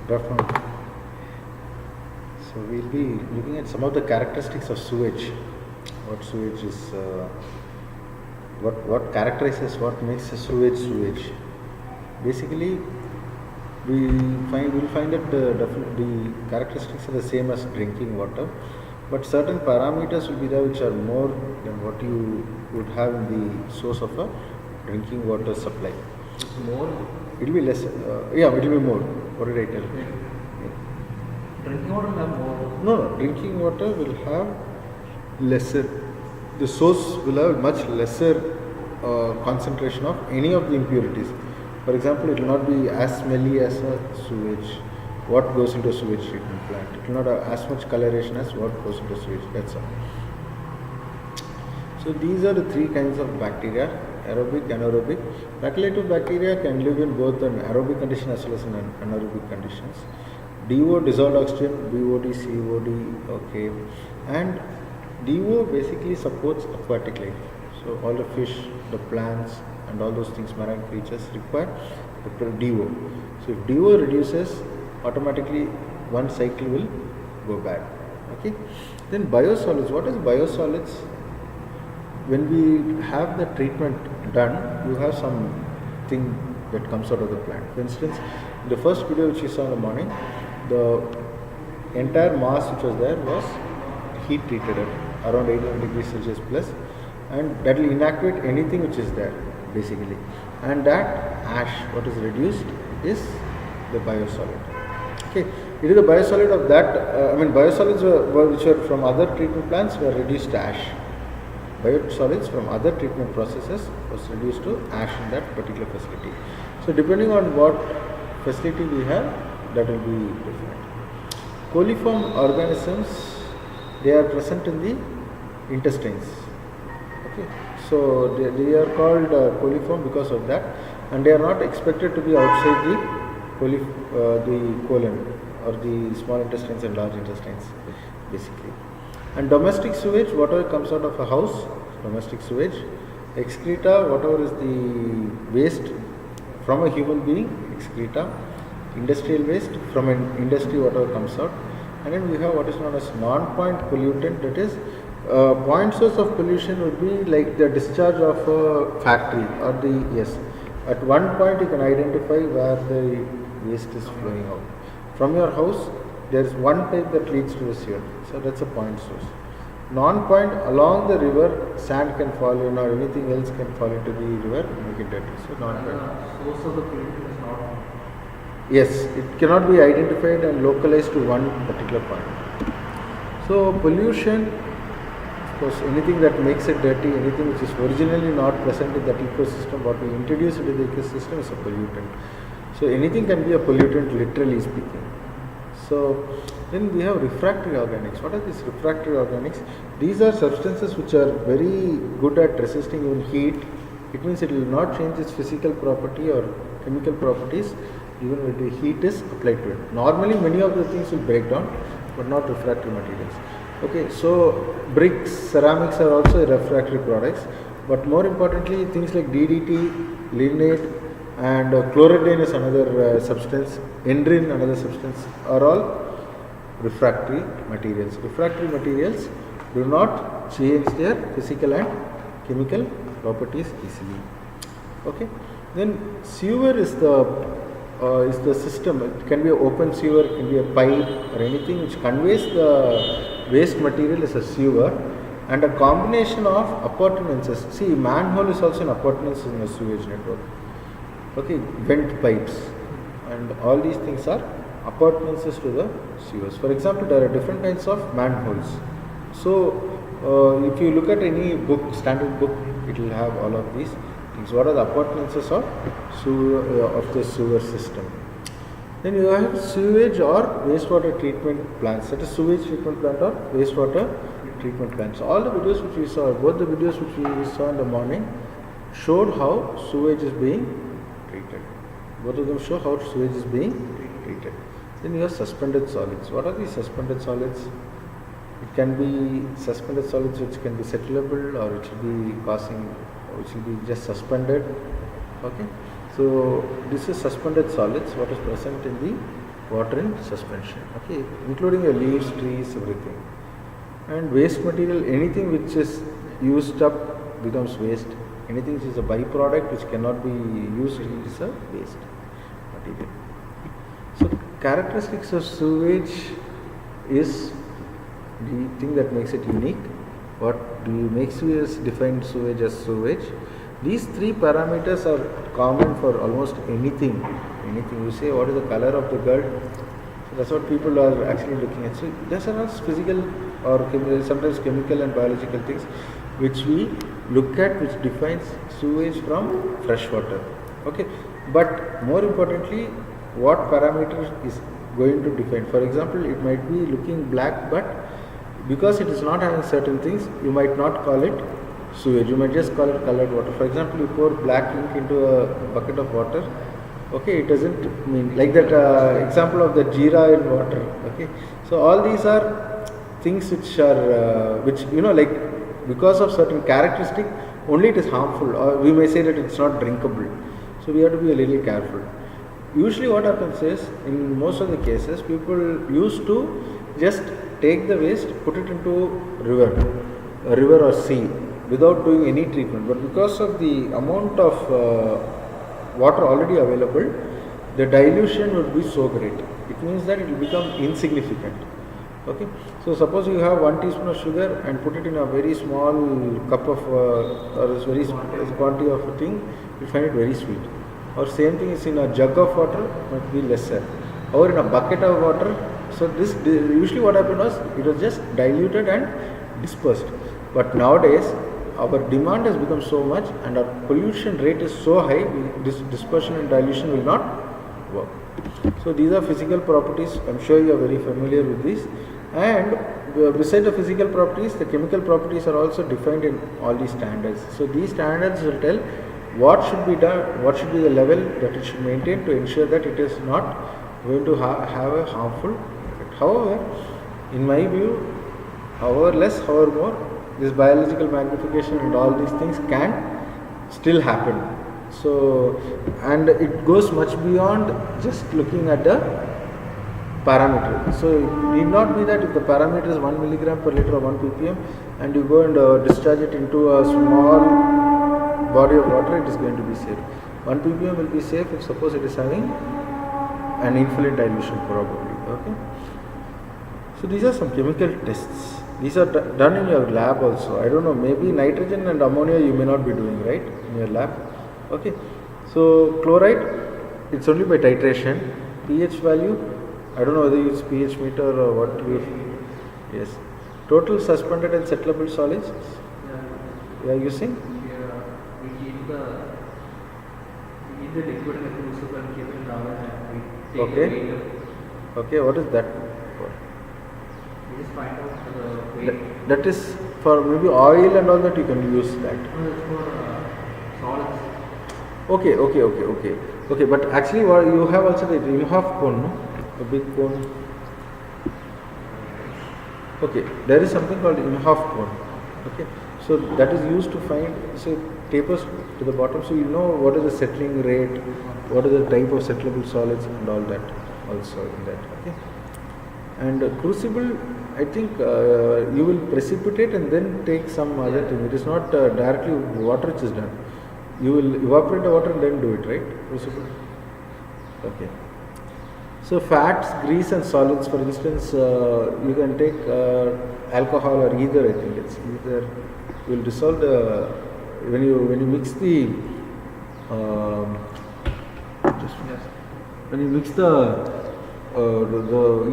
Good afternoon. So we'll be looking at some of the characteristics of sewage. What sewage is, what characterizes, what makes a sewage. Basically, we'll find that the characteristics are the same as drinking water, but certain parameters will be there which are more than what you would have in the source of a drinking water supply. More? It will be less. Yeah, it will be more. What did I tell? Drinking water will have more. No, drinking water will have lesser. The source will have much lesser concentration of any of the impurities. For example, it will not be as smelly as a sewage. What goes into a sewage treatment plant? It will not have as much coloration as what goes into sewage. That's all. So these are the three kinds of bacteria: aerobic, anaerobic. Facultative bacteria can live in both an aerobic condition as well as in anaerobic conditions. DO, dissolved oxygen, BOD, COD, okay. And DO basically supports aquatic life. So all the fish, the plants, and all those things, marine creatures require DO. So if DO reduces, automatically one cycle will go bad. Okay. Then biosolids. What is biosolids? When we have the treatment done, you have something that comes out of the plant. For instance, the first video which you saw in the morning, the entire mass which was there was heat treated at around 800 degrees Celsius plus, and that will inactivate anything which is there basically. And that ash, what is reduced, is the biosolid. Okay, it is the biosolid of that. Biosolids which were from other treatment plants were reduced to ash. Biosolids from other treatment processes was reduced to ash in that particular facility. So depending on what facility we have, that will be different. Coliform organisms, they are present in the intestines. Okay, so they are called coliform because of that, and they are not expected to be outside the colon or the small intestines and large intestines, basically. And domestic sewage, whatever comes out of a house, domestic sewage. Excreta, whatever is the waste from a human being, excreta. Industrial waste, from an industry, whatever comes out. And then we have what is known as non-point pollutant, that is, point source of pollution would be like the discharge of a factory or at one point you can identify where the waste is flowing out. From your house, there is one pipe that leads to the sewer, so that's a point source. Non-point, along the river, sand can fall in or anything else can fall into the river, make it dirty. So non-point. Source of the pollution is not. Yes, it cannot be identified and localized to one particular point. So pollution, of course, anything that makes it dirty, anything which is originally not present in that ecosystem, what we introduce into the ecosystem is a pollutant. So anything can be a pollutant, literally speaking. So then we have refractory organics. What are these refractory organics? These are substances which are very good at resisting even heat. It means it will not change its physical property or chemical properties even when the heat is applied to it. Normally many of the things will break down, but not refractory materials. Okay, so bricks, ceramics are also refractory products, but more importantly things like DDT, linate, and chlorodyne is another substance, endrin another substance, are all refractory materials. Refractory materials do not change their physical and chemical properties easily. Okay, then sewer is the system. It can be an open sewer, it can be a pipe or anything which conveys the waste material is a sewer, and a combination of appurtenances. See, manhole is also an appurtenance in a sewage network. Okay, vent pipes, and all these things are appurtenances to the sewers. For example, there are different kinds of manholes. So if you look at any book, standard book, it will have all of these things. What are the appurtenances of the sewer system? Then you have sewage or wastewater treatment plants. That is sewage treatment plant or wastewater treatment plants. So all the videos which we saw, both the videos which we saw in the morning, showed how sewage is being treated. Both of them show how sewage is being treated. Then you have suspended solids. What are these suspended solids? It can be suspended solids which can be settlable, or it will be which will be just suspended. Okay, so this is suspended solids, what is present in the water in suspension, okay, including your leaves, trees, everything. And waste material, anything which is used up becomes waste. Anything which is a byproduct which cannot be used is a waste material. So characteristics of sewage is the thing that makes it unique. What do you make sewage, define sewage as sewage? These three parameters are common for almost anything. Anything you say, what is the color of the girl? So that's what people are actually looking at. So these are not physical or sometimes chemical and biological things which we look at, which defines sewage from fresh water. Okay, but more importantly, what parameter is going to define? For example, it might be looking black, but because it is not having certain things, you might not call it sewage. You might just call it colored water. For example, you pour black ink into a bucket of water. Okay, it doesn't mean like that example of the jeera in water. Okay, so all these are things which are which like because of certain characteristic only it is harmful, or we may say that it's not drinkable. So we have to be a little careful. Usually what happens is, in most of the cases, people used to just take the waste, put it into a river or sea without doing any treatment. But because of the amount of water already available, the dilution would be so great. It means that it will become insignificant. Okay, so suppose you have 1 teaspoon of sugar and put it in a very small cup of or a very quantity of a thing, you find it very sweet. Or same thing is in a jug of water, might be lesser. Or in a bucket of water. So this usually what happened was it was just diluted and dispersed. But nowadays our demand has become so much and our pollution rate is so high, this dispersion and dilution will not work. So these are physical properties. I'm sure you are very familiar with these. And beside the physical properties, the chemical properties are also defined in all these standards. So these standards will tell what should be done, what should be the level that it should maintain to ensure that it is not going to have a harmful effect. However, in my view, however less, however more, this biological magnification and all these things can still happen. So, and it goes much beyond just looking at the parameter. So it need not be that if the parameter is 1 milligram per liter or 1 ppm and you go and discharge it into a small body of water, it is going to be safe. 1 ppm will be safe if suppose it is having an infinite dilution probably. Okay. So these are some chemical tests. These are done in your lab also. I don't know, maybe nitrogen and ammonia you may not be doing, right, in your lab. Okay. So chloride, it's only by titration. pH value, I don't know whether you use pH meter or what you. Yes. Total suspended and settlable solids. You are using. We keep the liquid in a crucible and keep it down and we take Okay. the weight. Okay. What is that for? We just find out the weight. That is for maybe oil and all that you can use that. No, it's for solids. Okay. But actually, what you have also the Imhoff cone, no? A big cone. Okay, there is something called Imhoff cone. Okay, so that is used to find, so tapers to the bottom, so you know what is the settling rate, what is the type of settlable solids and all that also in that. Okay, and crucible, I think you will precipitate and then take some other thing. It is not directly water which is done. You will evaporate the water and then do it, right? Crucible. Okay. So fats, grease and solids, for instance, you can take alcohol or either, I think it's either, will dissolve the, when you mix the, when you mix the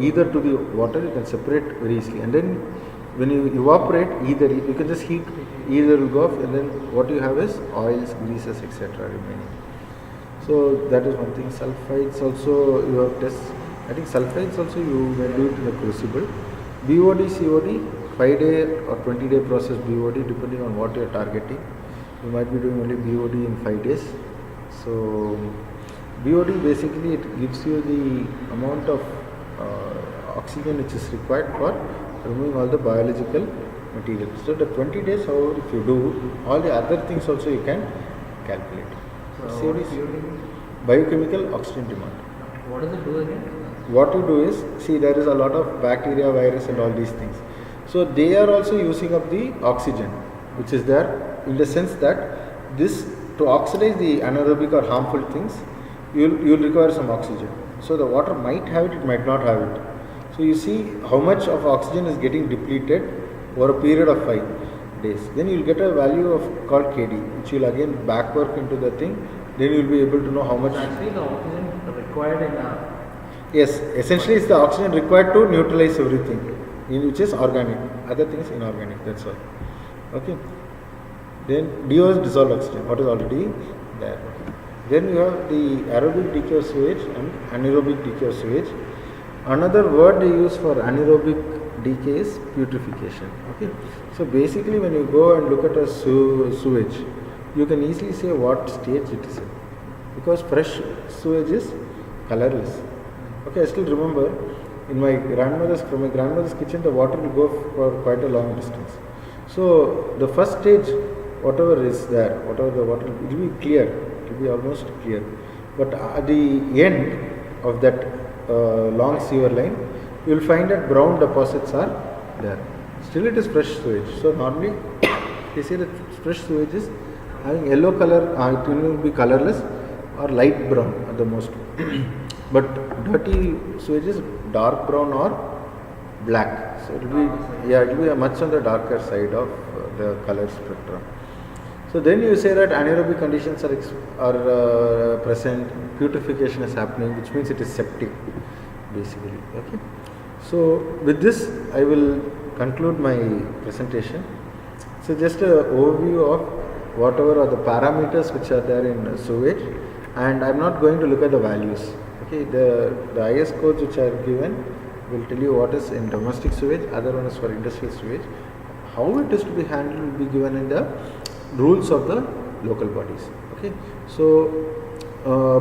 either to the water, you can separate very easily. And then when you evaporate either, you can just heat, either will go off and then what you have is oils, greases, etc. remaining. So that is one thing. Sulfides also you have tests. I think sulfides also you may do it in the crucible. BOD, COD, 5-day or 20-day process BOD depending on what you are targeting. You might be doing only BOD in 5 days. So BOD basically it gives you the amount of oxygen which is required for removing all the biological material. So the 20 days, however, if you do, all the other things also you can calculate. So COD is biochemical oxygen demand. what does it do again? what you do is, see, there is a lot of bacteria, virus, and all these things. So they are also using up the oxygen, which is there, in the sense that this, to oxidize the anaerobic or harmful things, you'll require some oxygen. So the water might have it, it might not have it. So you see how much of oxygen is getting depleted over a period of 5 days. Then you'll get a value of called Kd, which you'll again backwork into the thing. Then you'll be able to know how much. Actually, the oxygen required in a. Yes, essentially it's the oxygen required to neutralize everything, which is organic. Other things inorganic. That's all. Okay. Then DO is dissolved oxygen, what is already there. Then you have the aerobic decay of sewage and anaerobic decay of sewage. Another word they use for anaerobic decay is putrefaction. Okay. So basically, when you go and look at a sewage, you can easily say what stage it is in, because fresh sewage is colorless. Okay, I still remember from my grandmother's kitchen, the water will go for quite a long distance. So the first stage, whatever is there, whatever the water, it will be clear, it will be almost clear. But at the end of that long sewer line, you will find that brown deposits are there. Still it is fresh sewage. So normally they say that fresh sewage is having yellow color, it will be colorless or light brown at the most. But dirty sewage is dark brown or black. So it will be much on the darker side of the color spectrum. So then you say that anaerobic conditions are present, putrefaction is happening, which means it is septic, basically. Okay. So with this, I will conclude my presentation. So just an overview of whatever are the parameters which are there in sewage, and I am not going to look at the values. Okay, the IS codes which are given will tell you what is in domestic sewage, other one is for industrial sewage. How it is to be handled will be given in the rules of the local bodies. Okay, so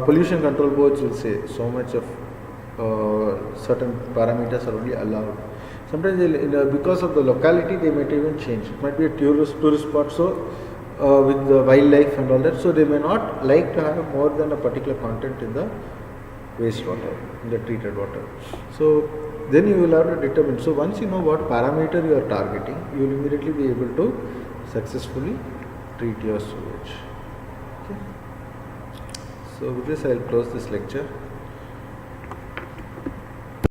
pollution control boards will say so much of certain parameters are only allowed. Sometimes because of the locality they might even change. It might be a tourist spot, so with the wildlife and all that, so they may not like to have more than a particular content in the wastewater, in the treated water. So then you will have to determine. So once you know what parameter you are targeting, you will immediately be able to successfully treat your sewage. Okay. So with this I will close this lecture.